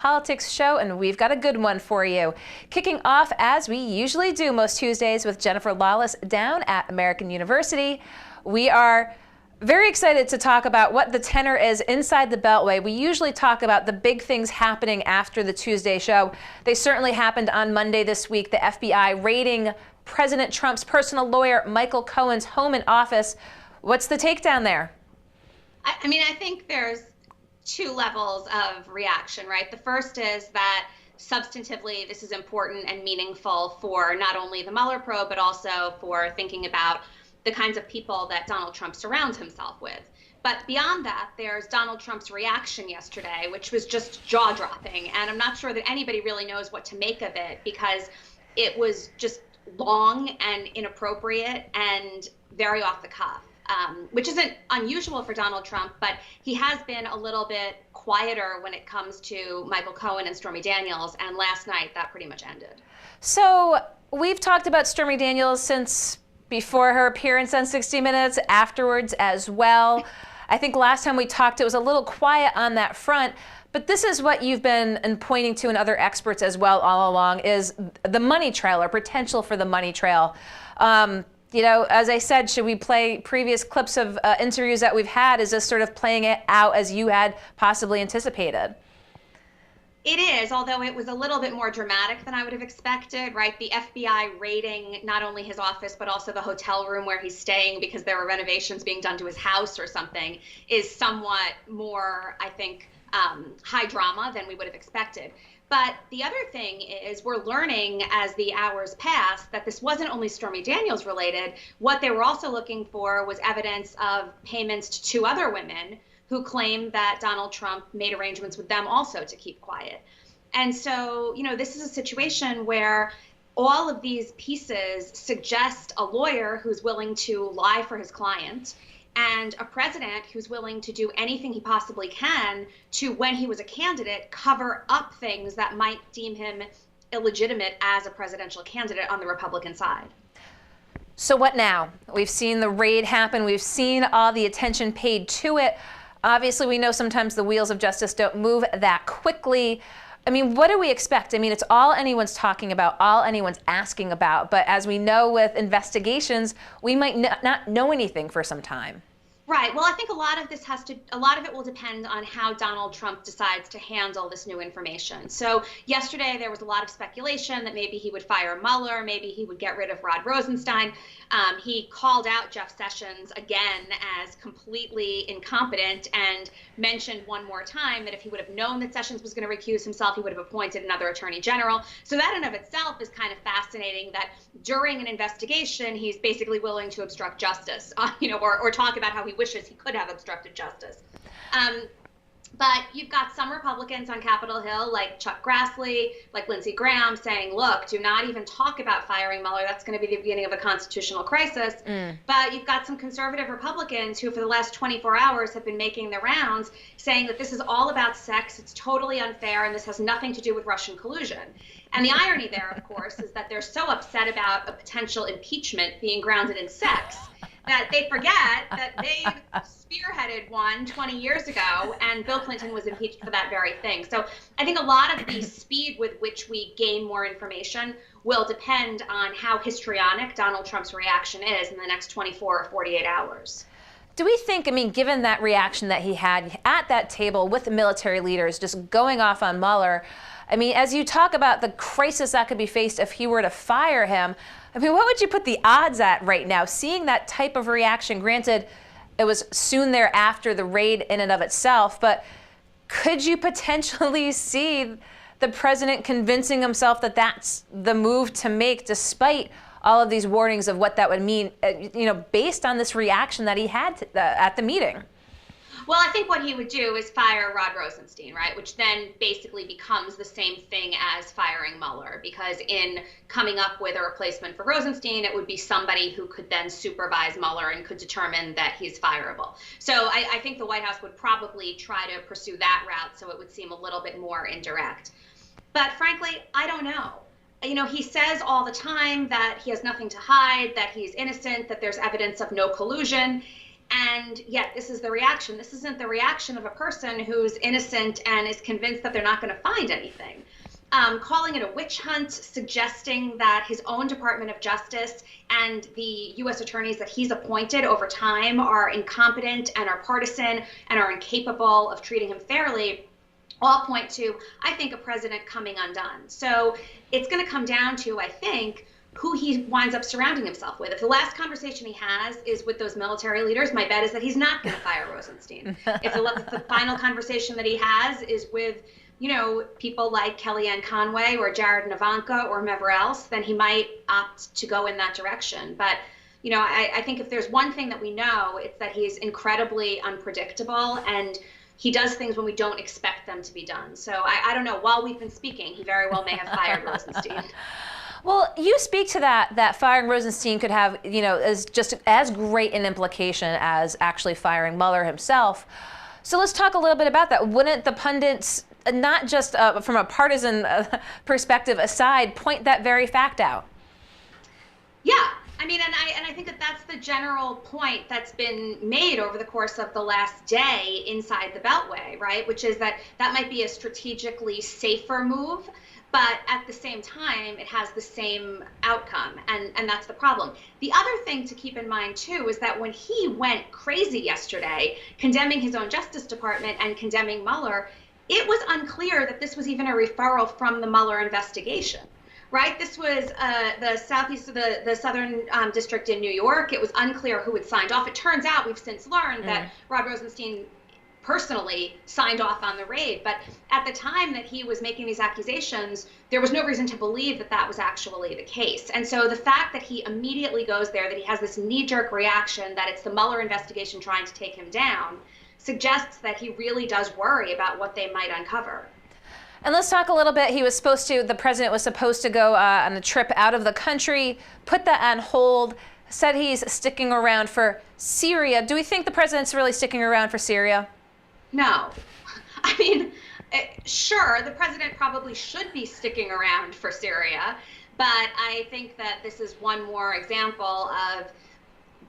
politics show, and we've got a good one for you. Kicking off, as we usually do most Tuesdays, with Jennifer Lawless down at American University. We are very excited to talk about what the tenor is inside the Beltway. We usually talk about the big things happening after the Tuesday show. They certainly happened on Monday this week. The FBI raiding President Trump's personal lawyer, Michael Cohen's home and office. What's the takedown there? I mean, I think there's two levels of reaction, right? The first is that substantively, this is important and meaningful for not only the Mueller probe, but also for thinking about the kinds of people that Donald Trump surrounds himself with. But beyond that, there's Donald Trump's reaction yesterday, which was just jaw-dropping. And I'm not sure that anybody really knows what to make of it, because it was just long and inappropriate and very off the cuff, which isn't unusual for Donald Trump, but he has been a little bit quieter when it comes to Michael Cohen and Stormy Daniels. And last night, that pretty much ended. So we've talked about Stormy Daniels since before her appearance on 60 Minutes, afterwards as well. I think last time we talked, it was a little quiet on that front, but this is what you've been pointing to, and other experts as well all along, is the money trail, or potential for the money trail. You know, as I said, should we play previous clips of interviews that we've had? Is this sort of playing it out as you had possibly anticipated? It is, although it was a little bit more dramatic than I would have expected, right? The FBI raiding not only his office, but also the hotel room where he's staying because there were renovations being done to his house or something, is somewhat more, I think, high drama than we would have expected. But the other thing is, we're learning as the hours pass that this wasn't only Stormy Daniels related. What they were also looking for was evidence of payments to two other women who claimed that Donald Trump made arrangements with them also to keep quiet. And so, you know, this is a situation where all of these pieces suggest a lawyer who's willing to lie for his client, and a president who's willing to do anything he possibly can to, when he was a candidate, cover up things that might deem him illegitimate as a presidential candidate on the Republican side. So what now? We've seen the raid happen. We've seen all the attention paid to it. Obviously, we know sometimes the wheels of justice don't move that quickly. I mean, what do we expect? I mean, it's all anyone's talking about, all anyone's asking about. But as we know with investigations, we might not know anything for some time. Right. Well, I think a lot of it will depend on how Donald Trump decides to handle this new information. So yesterday there was a lot of speculation that maybe he would fire Mueller, maybe he would get rid of Rod Rosenstein. He called out Jeff Sessions again as completely incompetent, and mentioned one more time that if he would have known that Sessions was going to recuse himself, he would have appointed another attorney general. So that in of itself is kind of fascinating, that during an investigation, he's basically willing to obstruct justice, or talk about how he wishes he could have obstructed justice. But you've got some Republicans on Capitol Hill, like Chuck Grassley, like Lindsey Graham, saying, look, do not even talk about firing Mueller. That's going to be the beginning of a constitutional crisis. But you've got some conservative Republicans who, for the last 24 hours, have been making the rounds, saying that this is all about sex, it's totally unfair, and this has nothing to do with Russian collusion. And the irony there, of course, is that they're so upset about a potential impeachment being grounded in sex that they forget that they spearheaded one 20 years ago, and Bill Clinton was impeached for that very thing. So I think a lot of the speed with which we gain more information will depend on how histrionic Donald Trump's reaction is in the next 24 or 48 hours. Do we think, I mean, given that reaction that he had at that table with the military leaders, just going off on Mueller, I mean, as you talk about the crisis that could be faced if he were to fire him, I mean, what would you put the odds at right now? Seeing that type of reaction, granted, it was soon thereafter the raid in and of itself, but could you potentially see the president convincing himself that that's the move to make, despite all of these warnings of what that would mean, based on this reaction that he had at the meeting? Well, I think what he would do is fire Rod Rosenstein, right? Which then basically becomes the same thing as firing Mueller, because in coming up with a replacement for Rosenstein, it would be somebody who could then supervise Mueller and could determine that he's fireable. So I think the White House would probably try to pursue that route, so it would seem a little bit more indirect. But frankly, I don't know. You know, he says all the time that he has nothing to hide, that he's innocent, that there's evidence of no collusion. And yet this is the reaction. This isn't the reaction of a person who's innocent and is convinced that they're not going to find anything. Calling it a witch hunt, suggesting that his own Department of Justice and the U.S. attorneys that he's appointed over time are incompetent and are partisan and are incapable of treating him fairly, all point to, I think, a president coming undone. So it's going to come down to, I think, who he winds up surrounding himself with. If the last conversation he has is with those military leaders, my bet is that he's not going to fire Rosenstein. If the final conversation that he has is with, people like Kellyanne Conway or Jared and Ivanka or whomever else, then he might opt to go in that direction. But, I think if there's one thing that we know, it's that he's incredibly unpredictable and he does things when we don't expect them to be done. So I don't know. While we've been speaking, he very well may have fired Rosenstein. Well, you speak to that firing Rosenstein could have, as just as great an implication as actually firing Mueller himself. So let's talk a little bit about that. Wouldn't the pundits, not just from a partisan perspective aside, point that very fact out? Yeah. I mean, and I think that that's the general point that's been made over the course of the last day inside the Beltway, right? Which is that might be a strategically safer move, but at the same time, it has the same outcome, and that's the problem. The other thing to keep in mind, too, is that when he went crazy yesterday, condemning his own Justice Department and condemning Mueller, it was unclear that this was even a referral from the Mueller investigation. Right? This was the Southern District in New York. It was unclear who had signed off. It turns out we've since learned that Rod Rosenstein personally signed off on the raid. But at the time that he was making these accusations, there was no reason to believe that was actually the case. And so the fact that he immediately goes there, that he has this knee-jerk reaction that it's the Mueller investigation trying to take him down, suggests that he really does worry about what they might uncover. And let's talk a little bit. The president was supposed to go on a trip out of the country, put that on hold, said he's sticking around for Syria. Do we think the president's really sticking around for Syria? No. I mean, sure, the president probably should be sticking around for Syria, but I think that this is one more example of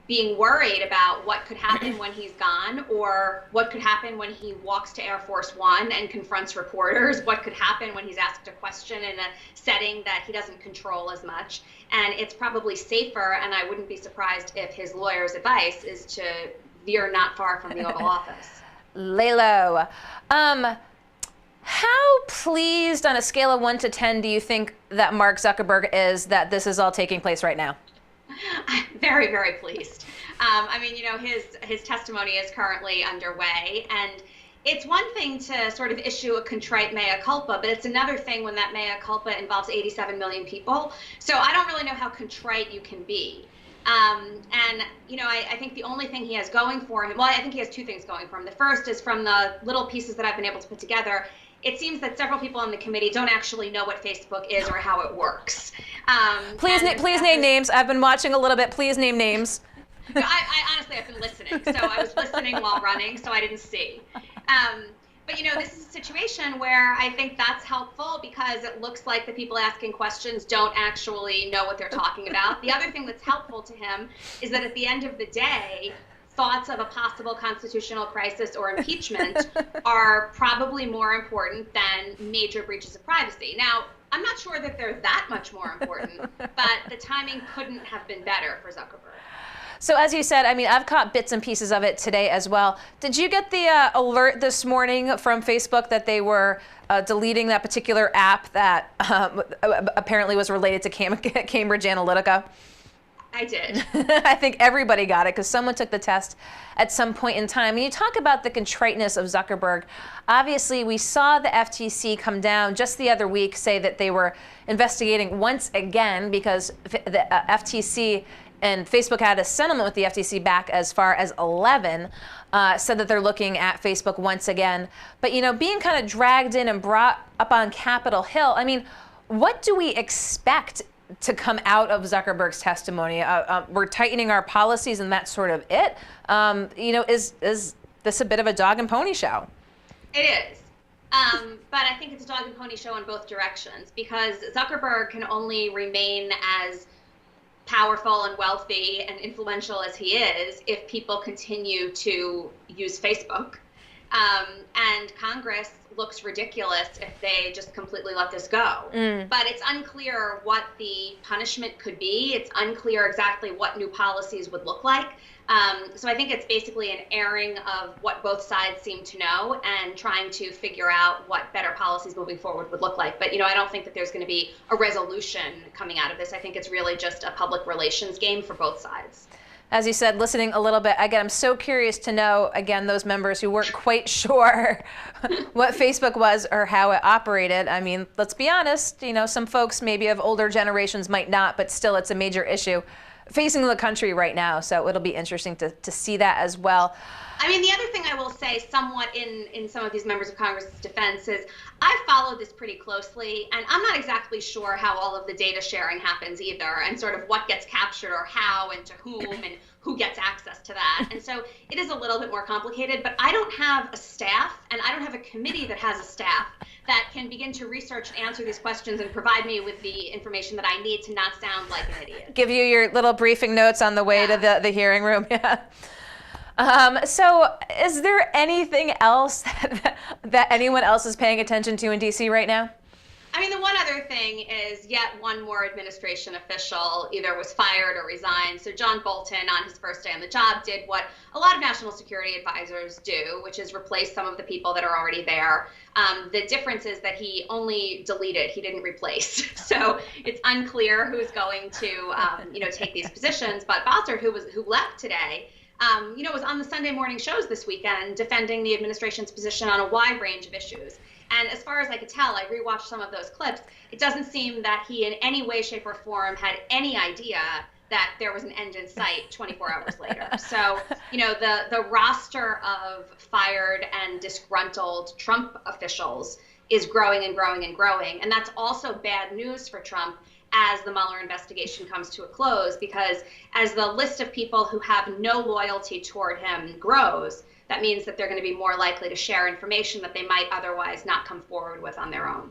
being worried about what could happen when he's gone, or what could happen when he walks to Air Force One and confronts reporters, what could happen when he's asked a question in a setting that he doesn't control as much. And it's probably safer, and I wouldn't be surprised if his lawyer's advice is to veer not far from the Oval Office. Lay low. How pleased on a scale of 1 to 10 do you think that Mark Zuckerberg is that this is all taking place right now? I'm very, very pleased. I mean, his testimony is currently underway, and it's one thing to sort of issue a contrite mea culpa, but it's another thing when that mea culpa involves 87 million people. So I don't really know how contrite you can be. I think the only thing he has going for him, well, I think he has two things going for him. The first is from the little pieces that I've been able to put together, it seems that several people on the committee don't actually know what Facebook is or how it works. Please name names. I've been watching a little bit. Please name names. I honestly have been listening. So I was listening while running, so I didn't see. But this is a situation where I think that's helpful because it looks like the people asking questions don't actually know what they're talking about. The other thing that's helpful to him is that at the end of the day, thoughts of a possible constitutional crisis or impeachment are probably more important than major breaches of privacy. Now, I'm not sure that they're that much more important, but the timing couldn't have been better for Zuckerberg. So as you said, I mean, I've caught bits and pieces of it today as well. Did you get the alert this morning from Facebook that they were deleting that particular app that apparently was related to Cambridge Analytica? I did. I think everybody got it because someone took the test at some point in time. And you talk about the contriteness of Zuckerberg. Obviously, we saw the FTC come down just the other week, say that they were investigating once again because the FTC and Facebook had a settlement with the FTC back as far as 11, said that they're looking at Facebook once again. But, being kind of dragged in and brought up on Capitol Hill, I mean, what do we expect to come out of Zuckerberg's testimony? We're tightening our policies and that's sort of it. Is this a bit of a dog and pony show? It is. But I think it's a dog and pony show in both directions because Zuckerberg can only remain as powerful and wealthy and influential as he is if people continue to use Facebook. And Congress looks ridiculous if they just completely let this go. But it's unclear what the punishment could be. It's unclear exactly what new policies would look like. So I think it's basically an airing of what both sides seem to know and trying to figure out what better policies moving forward would look like. But, I don't think that there's going to be a resolution coming out of this. I think it's really just a public relations game for both sides. As you said, listening a little bit, again, I'm so curious to know, again, those members who weren't quite sure what Facebook was or how it operated. I mean, let's be honest, some folks maybe of older generations might not, but still it's a major issue facing the country right now. So it'll be interesting to see that as well. I mean, the other thing I will say somewhat in some of these members of Congress's defense is I've followed this pretty closely, and I'm not exactly sure how all of the data sharing happens either, and sort of what gets captured or how and to whom and who gets access to that. And so it is a little bit more complicated, but I don't have a staff and I don't have a committee that has a staff that can begin to research and answer these questions and provide me with the information that I need to not sound like an idiot. Give you your little briefing notes on the way to the hearing room. Yeah. So is there anything else that anyone else is paying attention to in DC right now? I mean, the one other thing is yet one more administration official either was fired or resigned. So John Bolton, on his first day on the job, did what a lot of national security advisors do, which is replace some of the people that are already there. The difference is that he only deleted, he didn't replace. So it's unclear who's going to, take these positions. But Bossert, who left today, was on the Sunday morning shows this weekend defending the administration's position on a wide range of issues. And as far as I could tell, I rewatched some of those clips. It doesn't seem that he in any way, shape, or form had any idea that there was an end in sight 24 hours later. So, the roster of fired and disgruntled Trump officials is growing and growing and growing. And that's also bad news for Trump as the Mueller investigation comes to a close, because as the list of people who have no loyalty toward him grows, that means that they're going to be more likely to share information that they might otherwise not come forward with on their own.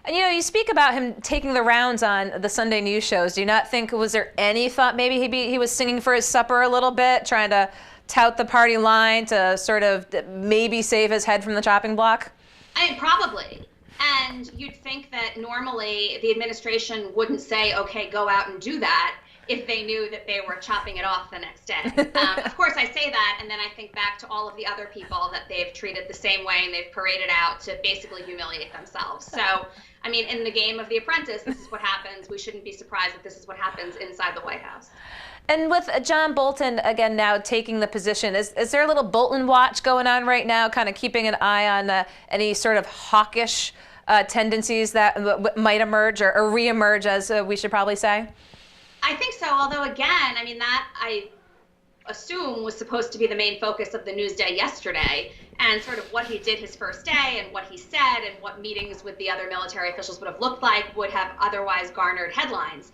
And you speak about him taking the rounds on the Sunday news shows. Do you not think, was there any thought maybe he was singing for his supper a little bit, trying to tout the party line to sort of maybe save his head from the chopping block? I mean, probably. And you'd think that normally the administration wouldn't say, okay, go out and do that, if they knew that they were chopping it off the next day. Of course, I say that, and then I think back to all of the other people that they've treated the same way and they've paraded out to basically humiliate themselves. So, I mean, in the game of The Apprentice, this is what happens. We shouldn't be surprised that this is what happens inside the White House. And with John Bolton, again, now taking the position, is there a little Bolton watch going on right now, kind of keeping an eye on any sort of hawkish tendencies that might emerge or reemerge, as we should probably say? I think so, although again, I mean, that I assume was supposed to be the main focus of the news day yesterday, and sort of what he did his first day and what he said and what meetings with the other military officials would have looked like would have otherwise garnered headlines.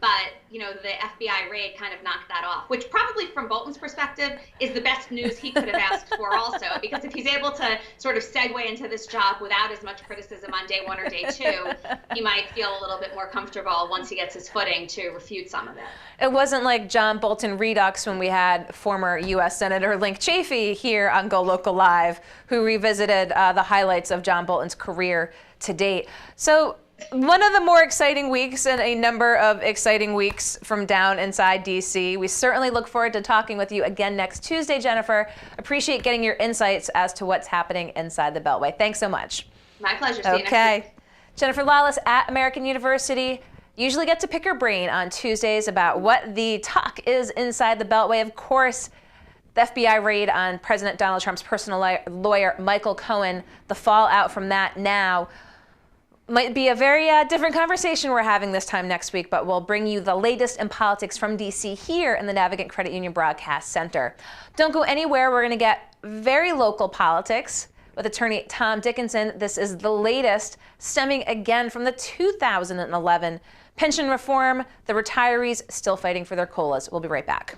But, the FBI raid kind of knocked that off, which probably from Bolton's perspective is the best news he could have asked for also, because if he's able to sort of segue into this job without as much criticism on day one or day two, he might feel a little bit more comfortable once he gets his footing to refute some of it. It wasn't like John Bolton redux when we had former U.S. Senator Link Chafee here on GoLocal Live, who revisited the highlights of John Bolton's career to date. So, one of the more exciting weeks and a number of exciting weeks from down inside DC. We certainly look forward to talking with you again next Tuesday, Jennifer. Appreciate getting your insights as to what's happening inside the Beltway. Thanks so much. My pleasure. See you next week. Jennifer Lawless at American University. Usually get to pick her brain on Tuesdays about what the talk is inside the Beltway. Of course, the FBI raid on President Donald Trump's personal lawyer, Michael Cohen, the fallout from that now. Might be a very different conversation we're having this time next week, but we'll bring you the latest in politics from DC here in the Navigant Credit Union Broadcast Center. Don't go anywhere. We're going to get very local politics with attorney Tom Dickinson. This is the latest, stemming again from the 2011 pension reform. The retirees still fighting for their COLAs. We'll be right back.